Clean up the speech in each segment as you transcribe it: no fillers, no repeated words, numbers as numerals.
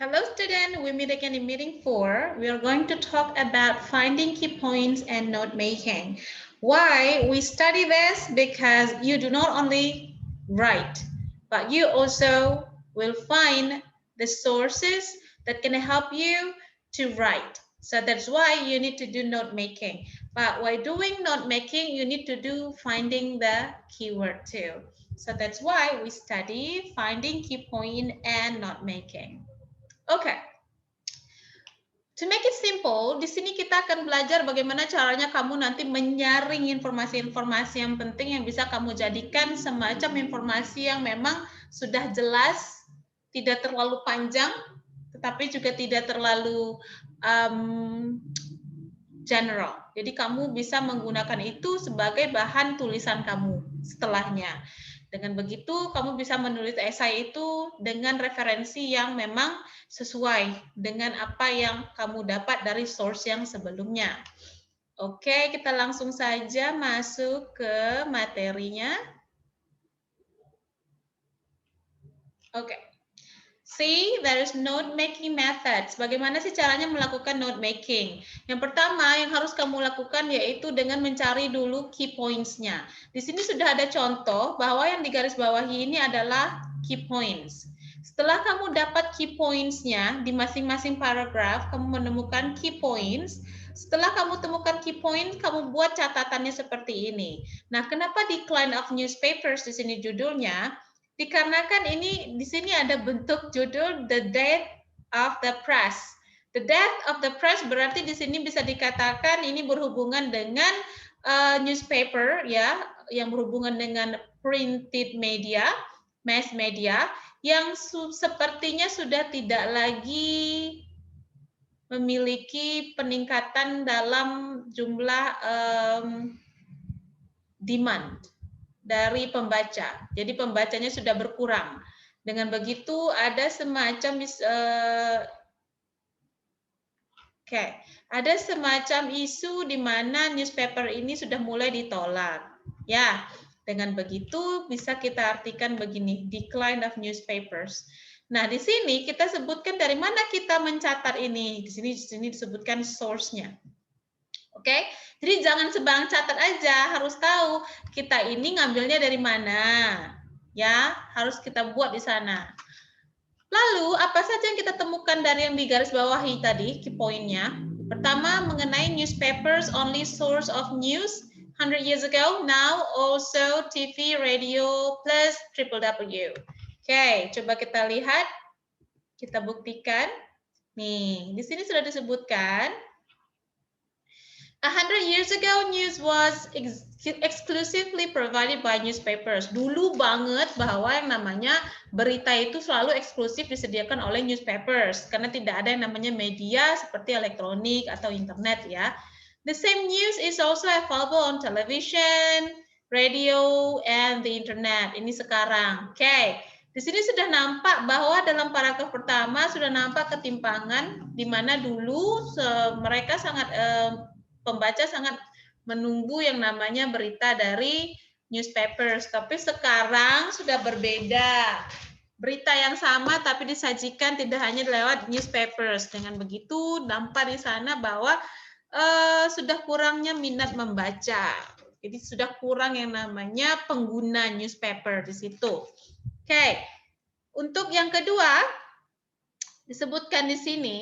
Hello student, we meet again in meeting 4. We are going to talk about finding key points and note making. Why we study this? Because you do not only write, but you also will find the sources that can help you to write. So that's why you need to do note making. But while doing note making, you need to do finding the keyword too. So that's why we study finding key point and note making. Oke, to make it simple, di sini kita akan belajar bagaimana caranya kamu nanti menyaring informasi-informasi yang penting yang bisa kamu jadikan semacam informasi yang memang sudah jelas, tidak terlalu panjang, tetapi juga tidak terlalu general. Jadi kamu bisa menggunakan itu sebagai bahan tulisan kamu setelahnya. Dengan begitu, kamu bisa menulis esai itu dengan referensi yang memang sesuai dengan apa yang kamu dapat dari source yang sebelumnya. Oke, kita langsung saja masuk ke materinya. Oke. See, there is note making methods. Bagaimana sih caranya melakukan note making? Yang pertama yang harus kamu lakukan yaitu dengan mencari dulu key points-nya. Di sini sudah ada contoh bahwa yang digarisbawahi ini adalah key points. Setelah kamu dapat key points-nya di masing-masing paragraf, kamu menemukan key points. Setelah kamu temukan key point, kamu buat catatannya seperti ini. Nah, kenapa Decline of Newspapers di sini judulnya? Dikarenakan ini di sini ada bentuk judul The Death of the Press. The Death of the Press berarti di sini bisa dikatakan ini berhubungan dengan newspaper ya, yang berhubungan dengan printed media, mass media yang sepertinya sudah tidak lagi memiliki peningkatan dalam jumlah demand dari pembaca. Jadi pembacanya sudah berkurang. Dengan begitu ada semacam ada semacam isu di mana newspaper ini sudah mulai ditolak. Ya, dengan begitu bisa kita artikan begini, decline of newspapers. Nah, di sini kita sebutkan dari mana kita mencatat ini. Di sini disebutkan source-nya. Oke, jadi jangan sembarang catat aja, harus tahu kita ini ngambilnya dari mana. Ya, harus kita buat di sana. Lalu, apa saja yang kita temukan dari yang digarisbawahi tadi, key point-nya? Pertama, mengenai newspapers only source of news 100 years ago, now also TV, radio, plus www. Oke, coba kita lihat, kita buktikan. Nih, di sini sudah disebutkan 100 years ago, news was exclusively provided by newspapers. Dulu banget bahwa yang namanya berita itu selalu eksklusif disediakan oleh newspapers karena tidak ada yang namanya media seperti elektronik atau internet ya. The same news is also available on television, radio, and the internet. Ini sekarang. Oke. Di sini sudah nampak bahwa dalam paragraf pertama sudah nampak ketimpangan di mana dulu mereka sangat pembaca sangat menunggu yang namanya berita dari newspapers, tapi sekarang sudah berbeda. Berita yang sama tapi disajikan tidak hanya lewat newspapers. Dengan begitu nampak di sana bahwa sudah kurangnya minat membaca. Jadi sudah kurang yang namanya pengguna newspaper di situ. Oke. Untuk yang kedua disebutkan di sini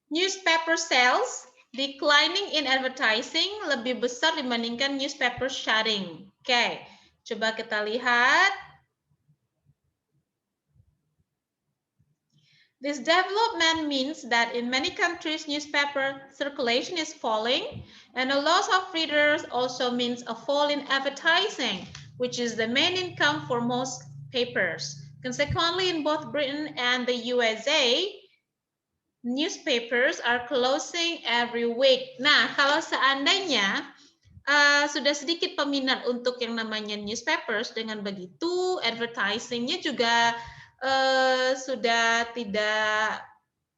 newspaper sales declining in advertising lebih besar dibandingkan newspaper sharing. Oke, coba kita lihat. This development means that in many countries newspaper circulation is falling and a loss of readers also means a fall in advertising, which is the main income for most papers. Consequently, in both Britain and the USA, newspapers are closing every week. Nah, kalau seandainya sudah sedikit peminat untuk yang namanya newspapers, dengan begitu advertising-nya juga sudah tidak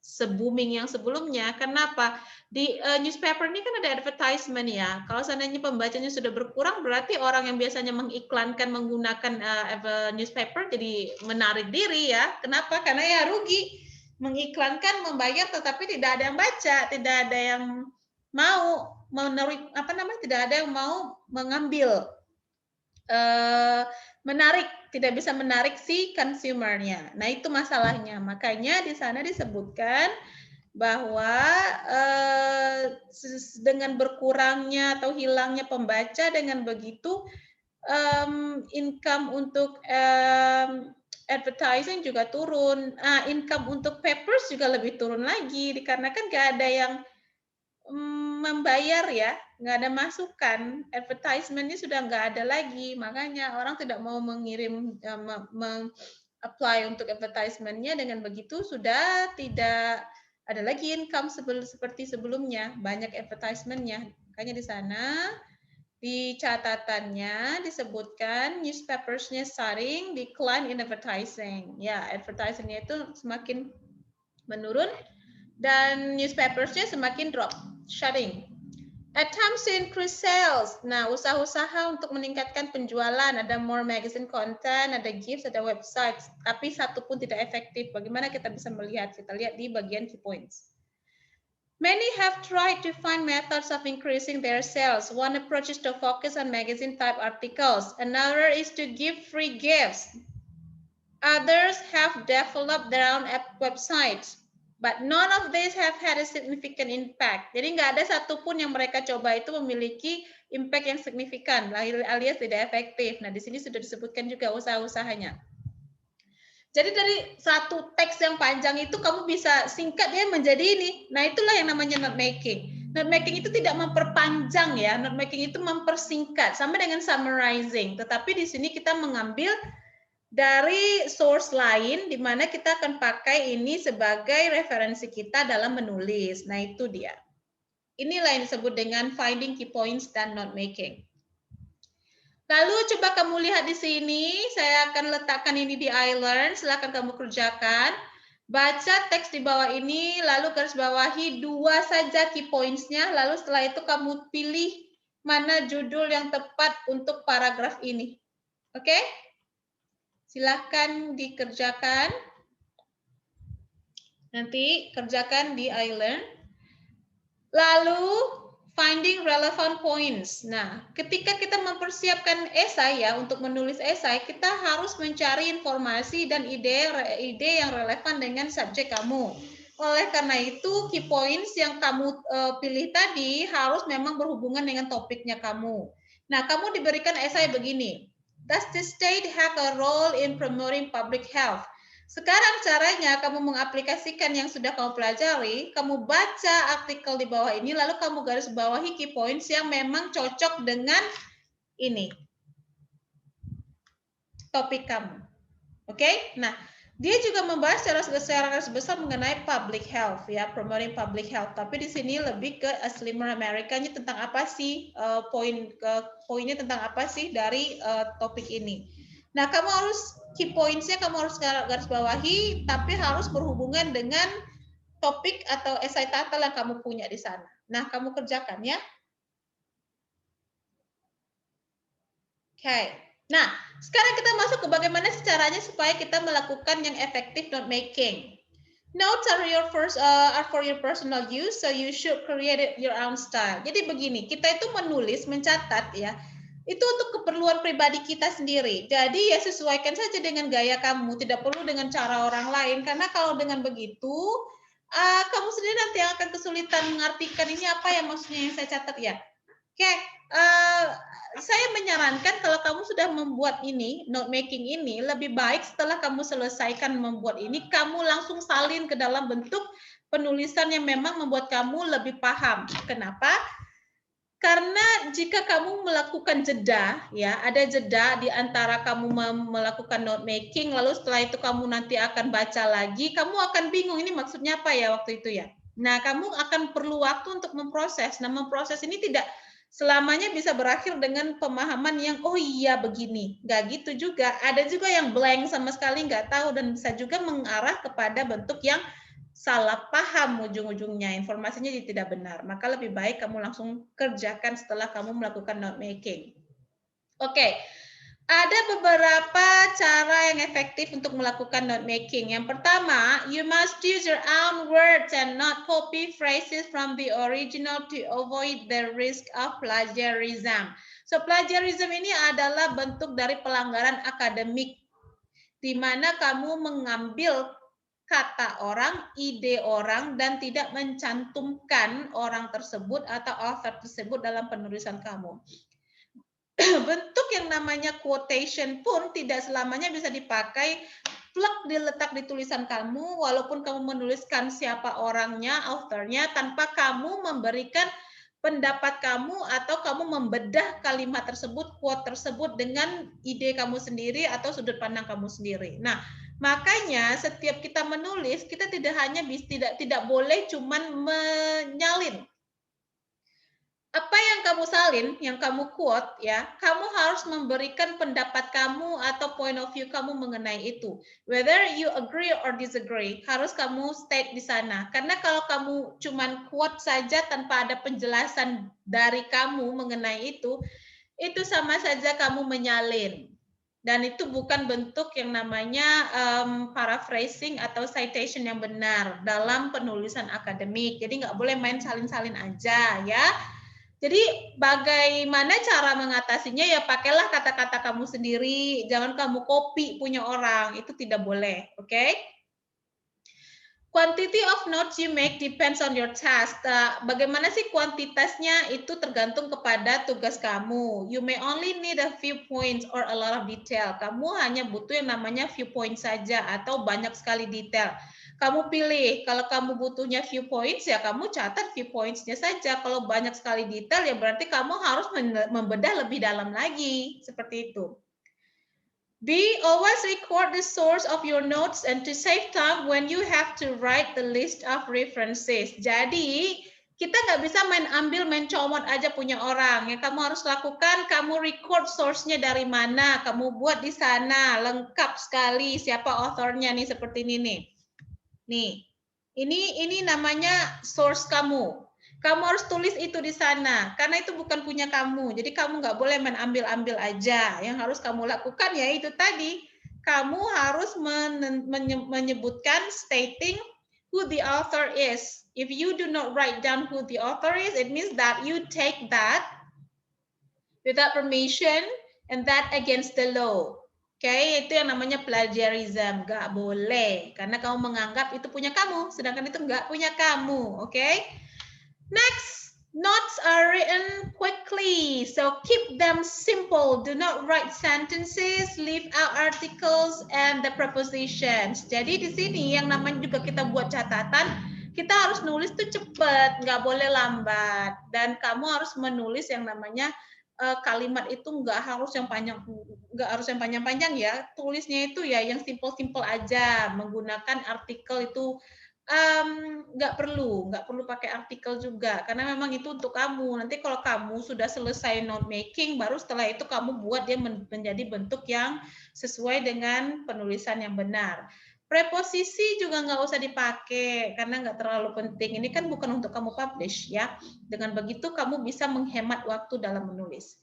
se-booming yang sebelumnya. Kenapa? Di newspaper ini kan ada advertisement ya. Kalau seandainya pembacanya sudah berkurang, berarti orang yang biasanya mengiklankan menggunakan newspaper jadi menarik diri ya. Kenapa? Karena ya rugi. Mengiklankan, membayar, tetapi tidak ada yang baca, tidak ada yang mau menarik, tidak ada yang mau mengambil, menarik, tidak bisa menarik si consumernya. Nah itu masalahnya. Makanya di sana disebutkan bahwa dengan berkurangnya atau hilangnya pembaca, dengan begitu income untuk advertising juga turun. Income untuk papers juga lebih turun lagi, dikarenakan nggak ada yang membayar ya, nggak ada masukan, advertisement-nya sudah nggak ada lagi, makanya orang tidak mau mengirim, apply untuk advertisement-nya. Dengan begitu sudah tidak ada lagi income seperti sebelumnya, banyak advertisement-nya. Makanya di sana di catatannya disebutkan newspapers-nya starting decline in advertising. Ya, advertising-nya itu semakin menurun dan newspapers-nya semakin drop, shutting. Attempts to increase sales. Nah, usaha-usaha untuk meningkatkan penjualan, ada more magazine content, ada gifts, ada websites, tapi satu pun tidak efektif. Bagaimana kita bisa melihat? Kita lihat di bagian key points. Many have tried to find methods of increasing their sales. One approach is to focus on magazine-type articles. Another is to give free gifts. Others have developed their own websites. But none of these have had a significant impact. Jadi nggak ada satupun yang mereka coba itu memiliki impact yang signifikan, alias tidak efektif. Nah, di sini sudah disebutkan juga usaha-usahanya. Jadi dari satu teks yang panjang itu kamu bisa singkat dia menjadi ini. Nah, itulah yang namanya note making. Note making itu tidak memperpanjang ya. Note making itu mempersingkat, sama dengan summarizing. Tetapi di sini kita mengambil dari source lain, di mana kita akan pakai ini sebagai referensi kita dalam menulis. Nah, itu dia. Inilah yang disebut dengan finding key points dan note making. Lalu coba kamu lihat di sini, saya akan letakkan ini di iLearn, silakan kamu kerjakan. Baca teks di bawah ini, lalu garis bawahi 2 saja key points-nya, lalu setelah itu kamu pilih mana judul yang tepat untuk paragraf ini. Oke? Silahkan dikerjakan. Nanti kerjakan di iLearn. Lalu finding relevant points. Nah, ketika kita mempersiapkan esai ya, untuk menulis esai, kita harus mencari informasi dan ide yang relevan dengan subjek kamu. Oleh karena itu, key points yang kamu pilih tadi harus memang berhubungan dengan topiknya kamu. Nah, kamu diberikan esai begini. Does the state have a role in promoting public health? Sekarang caranya kamu mengaplikasikan yang sudah kamu pelajari, kamu baca artikel di bawah ini, lalu kamu garis bawahi key points yang memang cocok dengan ini, topik kamu. Oke? Nah, dia juga membahas secara garis besar mengenai public health, ya, promoting public health. Tapi di sini lebih ke a slimmer America-nya tentang apa sih, poinnya tentang apa sih dari topik ini. Nah, kamu harus key points-nya kamu harus garis bawahi, tapi harus berhubungan dengan topik atau esai title yang kamu punya di sana. Nah, kamu kerjakan ya. Oke. Nah, sekarang kita masuk ke bagaimana caranya supaya kita melakukan yang efektif note making. Notes are for your personal use, so you should create your own style. Jadi begini, kita itu menulis, mencatat ya, itu untuk keperluan pribadi kita sendiri. Jadi ya sesuaikan saja dengan gaya kamu, tidak perlu dengan cara orang lain. Karena kalau dengan begitu, kamu sendiri nanti akan kesulitan mengartikan ini apa ya maksudnya yang saya catat ya. Oke, saya menyarankan kalau kamu sudah membuat ini, note making ini, lebih baik setelah kamu selesaikan membuat ini, kamu langsung salin ke dalam bentuk penulisan yang memang membuat kamu lebih paham. Kenapa? Karena jika kamu melakukan jeda, ya ada jeda di antara kamu melakukan note making, lalu setelah itu kamu nanti akan baca lagi, kamu akan bingung ini maksudnya apa ya waktu itu ya. Nah, kamu akan perlu waktu untuk memproses. Nah, memproses ini tidak selamanya bisa berakhir dengan pemahaman yang oh iya begini. Nggak gitu juga. Ada juga yang blank sama sekali nggak tahu dan bisa juga mengarah kepada bentuk yang salah paham ujung-ujungnya, informasinya jadi tidak benar. Maka lebih baik kamu langsung kerjakan setelah kamu melakukan note making. Oke, ada beberapa cara yang efektif untuk melakukan note making. Yang pertama, you must use your own words and not copy phrases from the original to avoid the risk of plagiarism. So, plagiarism ini adalah bentuk dari pelanggaran akademik, di mana kamu mengambil kata orang, ide orang, dan tidak mencantumkan orang tersebut atau author tersebut dalam penulisan kamu. Bentuk yang namanya quotation pun tidak selamanya bisa dipakai plug diletak di tulisan kamu, walaupun kamu menuliskan siapa orangnya, authornya, tanpa kamu memberikan pendapat kamu atau kamu membedah kalimat tersebut, quote tersebut dengan ide kamu sendiri atau sudut pandang kamu sendiri. Nah, makanya setiap kita menulis, kita tidak hanya tidak boleh cuman menyalin. Apa yang kamu salin, yang kamu quote, ya, kamu harus memberikan pendapat kamu atau point of view kamu mengenai itu. Whether you agree or disagree, harus kamu state di sana. Karena kalau kamu cuman quote saja tanpa ada penjelasan dari kamu mengenai itu sama saja kamu menyalin. Dan itu bukan bentuk yang namanya paraphrasing atau citation yang benar dalam penulisan akademik. Jadi nggak boleh main salin-salin aja, ya. Jadi bagaimana cara mengatasinya, ya pakailah kata-kata kamu sendiri, jangan kamu copy punya orang, itu tidak boleh, oke? Quantity of notes you make depends on your task. Bagaimana sih kuantitasnya, itu tergantung kepada tugas kamu. You may only need a few points or a lot of detail. Kamu hanya butuh yang namanya few points saja atau banyak sekali detail. Kamu pilih, kalau kamu butuhnya few points, ya kamu catat few points-nya saja. Kalau banyak sekali detail, ya berarti kamu harus membedah lebih dalam lagi. Seperti itu. B, always record the source of your notes and to save time when you have to write the list of references. Jadi, kita nggak bisa main comot aja punya orang. Yang kamu harus lakukan, kamu record source-nya dari mana, kamu buat di sana, lengkap sekali siapa author-nya nih, seperti ini nih. Nih, ini namanya source kamu. Kamu harus tulis itu di sana, karena itu bukan punya kamu. Jadi kamu nggak boleh main ambil-ambil aja. Yang harus kamu lakukan ya itu tadi. Kamu harus menyebutkan, stating who the author is. If you do not write down who the author is, it means that you take that without permission and that against the law. Oke, itu yang namanya plagiarism. Nggak boleh. Karena kamu menganggap itu punya kamu, sedangkan itu nggak punya kamu. Oke? Next, notes are written quickly. So keep them simple. Do not write sentences, leave out articles, and the prepositions. Jadi di sini yang namanya juga kita buat catatan, kita harus nulis tuh cepat, nggak boleh lambat. Dan kamu harus menulis yang namanya kalimat itu nggak harus yang panjang-panjang ya, tulisnya itu ya yang simple aja, menggunakan artikel itu nggak perlu pakai artikel juga, karena memang itu untuk kamu. Nanti kalau kamu sudah selesai note making, baru setelah itu kamu buat dia menjadi bentuk yang sesuai dengan penulisan yang benar. Preposisi juga nggak usah dipakai karena nggak terlalu penting. Ini kan bukan untuk kamu publish ya. Dengan begitu kamu bisa menghemat waktu dalam menulis.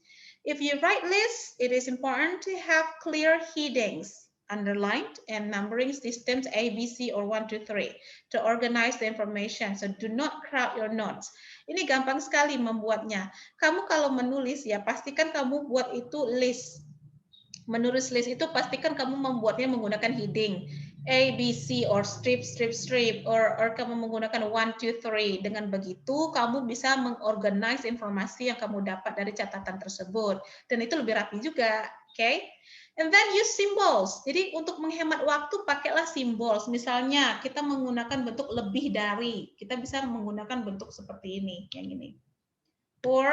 If you write lists, it is important to have clear headings, underlined, and numbering systems A, B, C, or 1, 2, 3 to organize the information. So do not crowd your notes. Ini gampang sekali membuatnya. Kamu kalau menulis ya pastikan kamu buat itu list. Menulis list itu pastikan kamu membuatnya menggunakan heading A, B, C, or strip, or kamu menggunakan 1, 2, 3. Dengan begitu, kamu bisa mengorganize informasi yang kamu dapat dari catatan tersebut. Dan itu lebih rapi juga, oke? Okay? And then use symbols. Jadi untuk menghemat waktu, pakailah symbols. Misalnya, kita menggunakan bentuk lebih dari. Kita bisa menggunakan bentuk seperti ini, yang ini. Or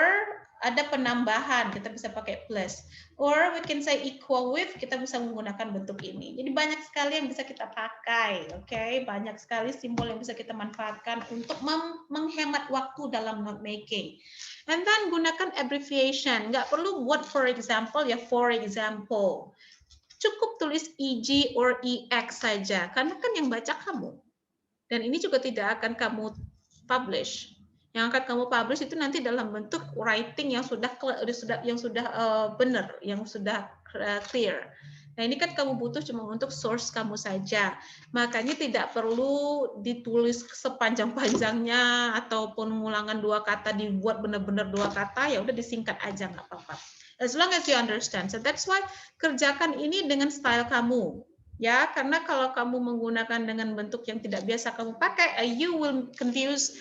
ada penambahan, kita bisa pakai plus. Or we can say equal with, kita bisa menggunakan bentuk ini. Jadi banyak sekali yang bisa kita pakai, oke? Banyak sekali simbol yang bisa kita manfaatkan untuk menghemat waktu dalam note making. And then gunakan abbreviation. Nggak perlu buat for example ya, for example. Cukup tulis EG or EX saja, karena kan yang baca kamu. Dan ini juga tidak akan kamu publish. Yang akan kamu publish itu nanti dalam bentuk writing yang sudah benar, yang sudah clear. Nah, ini kan kamu butuh cuma untuk source kamu saja. Makanya tidak perlu ditulis sepanjang-panjangnya ataupun ngulangan 2 kata dibuat benar-benar 2 kata, ya udah disingkat aja nggak apa-apa. As long as you understand. So that's why kerjakan ini dengan style kamu. Ya, karena kalau kamu menggunakan dengan bentuk yang tidak biasa kamu pakai, you will confuse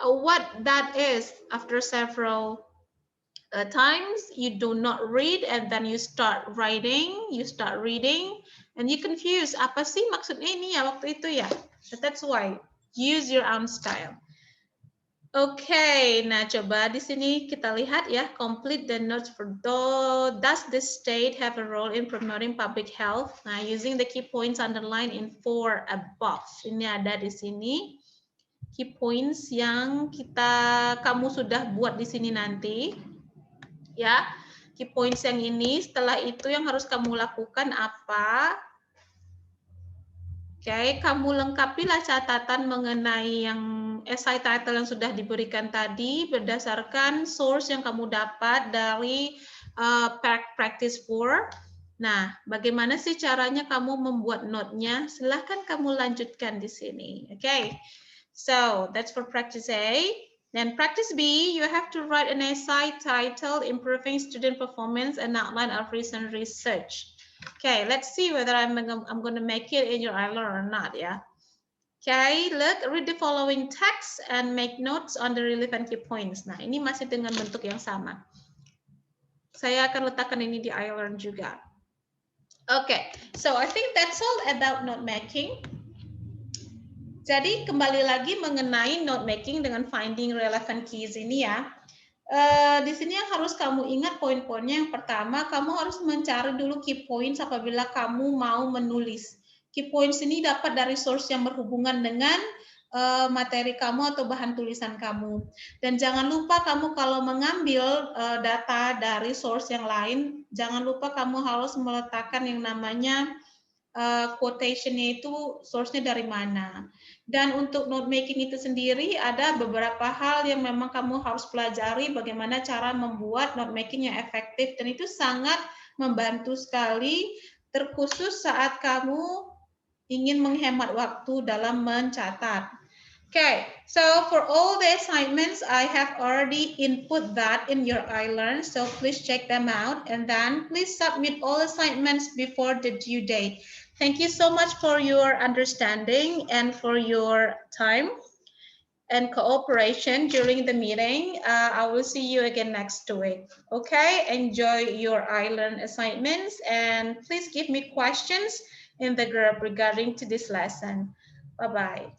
what that is after several times. You do not read and then you start writing, you start reading, and you confuse. Apa sih maksudnya ini ya waktu itu ya? But that's why use your own style. Oke, nah coba di sini kita lihat ya, complete the notes for does the state have a role in promoting public health? Nah, using the key points underlined in 4 above. Ini ada di sini key points yang kamu sudah buat di sini nanti. Ya, key points yang ini, setelah itu yang harus kamu lakukan apa? Oke, kamu lengkapilah catatan mengenai yang essay title yang sudah diberikan tadi berdasarkan source yang kamu dapat dari practice 4. Nah, bagaimana sih caranya kamu membuat note-nya? Silahkan kamu lanjutkan di sini. Oke, so that's for practice A. Then practice B, you have to write an essay titled Improving Student Performance and Outline of Recent Research. Okay, let's see whether I'm going to make it in your iLearn or not, yeah. Okay, look, read the following text and make notes on the relevant key points. Nah, ini masih dengan bentuk yang sama. Saya akan letakkan ini di iLearn juga. Okay, so I think that's all about note making. Jadi kembali lagi mengenai note making dengan finding relevant keys ini ya. Di sini yang harus kamu ingat poin-poinnya, yang pertama kamu harus mencari dulu key points apabila kamu mau menulis. Key points ini dapat dari source yang berhubungan dengan materi kamu atau bahan tulisan kamu. Dan jangan lupa kamu kalau mengambil data dari source yang lain, jangan lupa kamu harus meletakkan yang namanya quotation-nya itu source-nya dari mana. Dan untuk note making itu sendiri ada beberapa hal yang memang kamu harus pelajari bagaimana cara membuat note making yang efektif, dan itu sangat membantu sekali terkhusus saat kamu ingin menghemat waktu dalam mencatat. Okay, so for all the assignments, I have already input that in your iLearn, so please check them out and then please submit all assignments before the due date. Thank you so much for your understanding and for your time and cooperation during the meeting. I will see you again next week. Okay, enjoy your iLearn assignments and please give me questions in the group regarding to this lesson. Bye-bye.